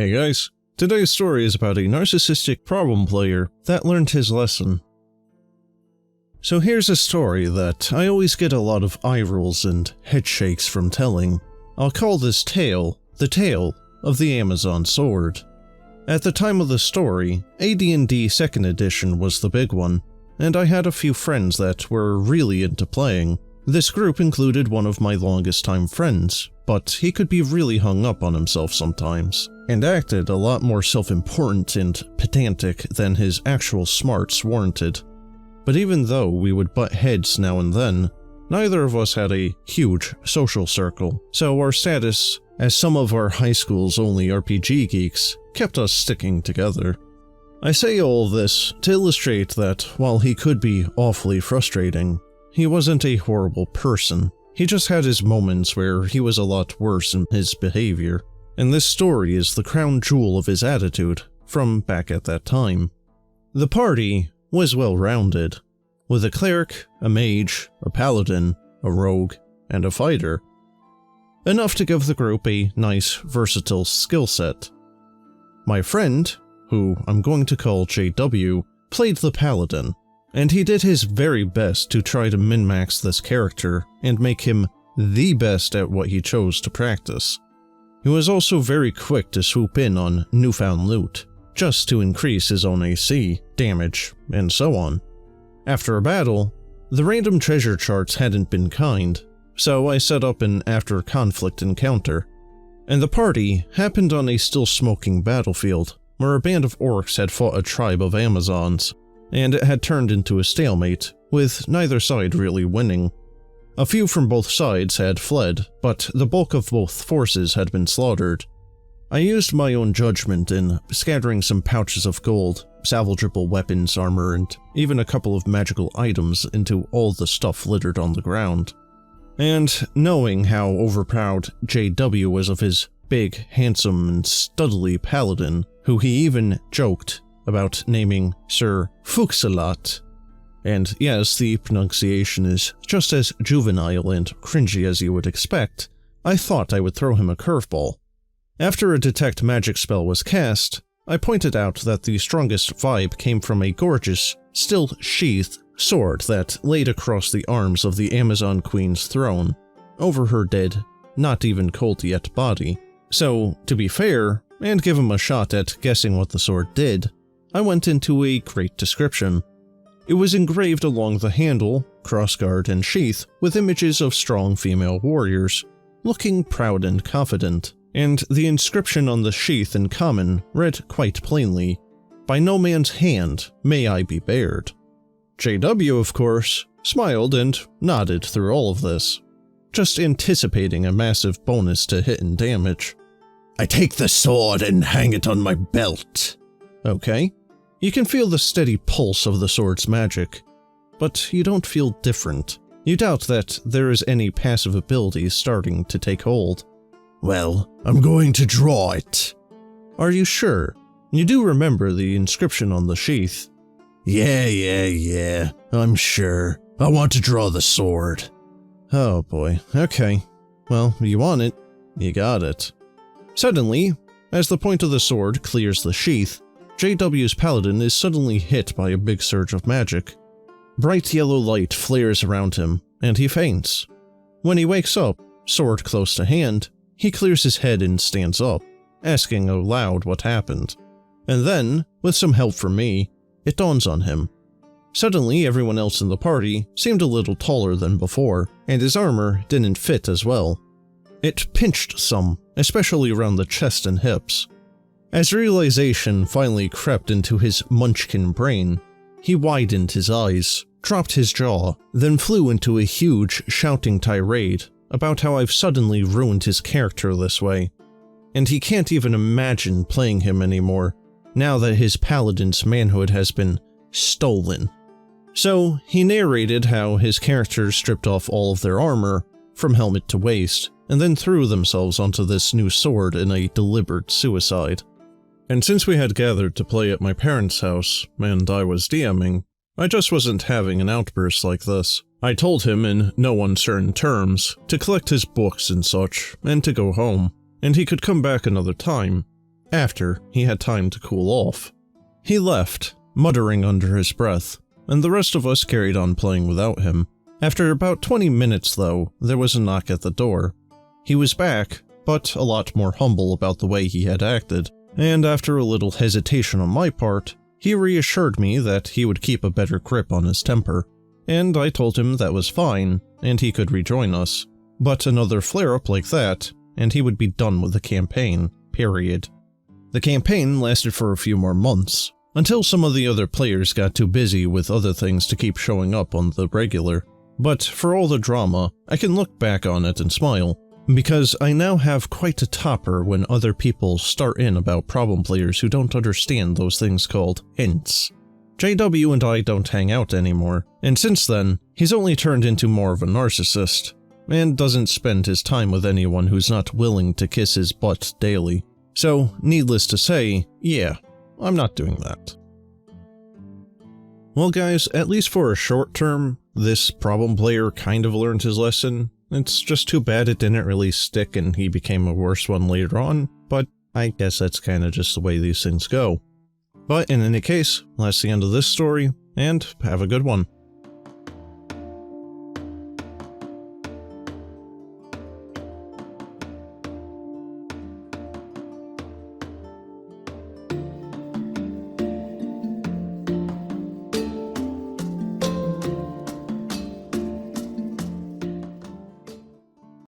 Hey guys, today's story is about a narcissistic problem player that learned his lesson. So here's a story that I always get a lot of eye rolls and head shakes from telling. I'll call this tale the tale of the Amazon sword. At the time of the story, AD&D 2nd edition was the big one, and I had a few friends that were really into playing. This group included one of my longest time friends, but he could be really hung up on himself sometimes, and acted a lot more self-important and pedantic than his actual smarts warranted. But even though we would butt heads now and then, neither of us had a huge social circle, so our status as some of our high school's only RPG geeks kept us sticking together. I say all this to illustrate that while he could be awfully frustrating, he wasn't a horrible person. He just had his moments where he was a lot worse in his behavior, and this story is the crown jewel of his attitude from back at that time. The party was well-rounded, with a cleric, a mage, a paladin, a rogue, and a fighter. Enough to give the group a nice, versatile skill set. My friend, who I'm going to call JW, played the paladin, and he did his very best to try to min-max this character and make him the best at what he chose to practice. He was also very quick to swoop in on newfound loot, just to increase his own AC, damage, and so on. After a battle, the random treasure charts hadn't been kind, so I set up an after-conflict encounter, and the party happened on a still-smoking battlefield where a band of orcs had fought a tribe of Amazons, and it had turned into a stalemate, with neither side really winning. A few from both sides had fled, but the bulk of both forces had been slaughtered. I used my own judgment in scattering some pouches of gold, salvageable weapons, armor, and even a couple of magical items into all the stuff littered on the ground. And knowing how overproud JW was of his big, handsome, and studly paladin, who he even joked about naming Sir Fuxalot. And yes, the pronunciation is just as juvenile and cringy as you would expect. I thought I would throw him a curveball. After a detect magic spell was cast, I pointed out that the strongest vibe came from a gorgeous, still sheathed sword that laid across the arms of the Amazon Queen's throne, over her dead, not even cold yet body. So, to be fair, and give him a shot at guessing what the sword did, I went into a great description. It was engraved along the handle, crossguard, and sheath with images of strong female warriors, looking proud and confident, and the inscription on the sheath in common read quite plainly, "By no man's hand may I be bared." JW, of course, smiled and nodded through all of this, just anticipating a massive bonus to hit and damage. "I take the sword and hang it on my belt." Okay. You can feel the steady pulse of the sword's magic, but you don't feel different. You doubt that there is any passive ability starting to take hold. "Well, I'm going to draw it." Are you sure? You do remember the inscription on the sheath. Yeah, I'm sure. I want to draw the sword. Oh boy, okay. Well, you want it, you got it. Suddenly, as the point of the sword clears the sheath, JW's paladin is suddenly hit by a big surge of magic. Bright yellow light flares around him, and he faints. When he wakes up, sword close to hand, he clears his head and stands up, asking aloud what happened. And then, with some help from me, it dawns on him. Suddenly, everyone else in the party seemed a little taller than before, and his armor didn't fit as well. It pinched some, especially around the chest and hips. As realization finally crept into his munchkin brain, he widened his eyes, dropped his jaw, then flew into a huge, shouting tirade about how I've suddenly ruined his character this way, and he can't even imagine playing him anymore, now that his paladin's manhood has been stolen. So, he narrated how his characters stripped off all of their armor, from helmet to waist, and then threw themselves onto this new sword in a deliberate suicide. And since we had gathered to play at my parents' house, and I was DMing, I just wasn't having an outburst like this. I told him in no uncertain terms to collect his books and such, and to go home, and he could come back another time. after he had time to cool off. He left, muttering under his breath, and the rest of us carried on playing without him. After about 20 minutes, though, there was a knock at the door. He was back, but a lot more humble about the way he had acted, and after a little hesitation on my part, he reassured me that he would keep a better grip on his temper, and I told him that was fine, and he could rejoin us. But another flare-up like that, and he would be done with the campaign, period. The campaign lasted for a few more months, until some of the other players got too busy with other things to keep showing up on the regular. But for all the drama, I can look back on it and smile, because I now have quite a topper when other people start in about problem players who don't understand those things called hints. JW and I don't hang out anymore, and since then, he's only turned into more of a narcissist, and doesn't spend his time with anyone who's not willing to kiss his butt daily. So, needless to say, yeah, I'm not doing that. Well guys, at least for a short term, this problem player kind of learned his lesson. It's just too bad it didn't really stick and he became a worse one later on, but I guess that's kind of just the way these things go. But in any case, that's the end of this story, and have a good one.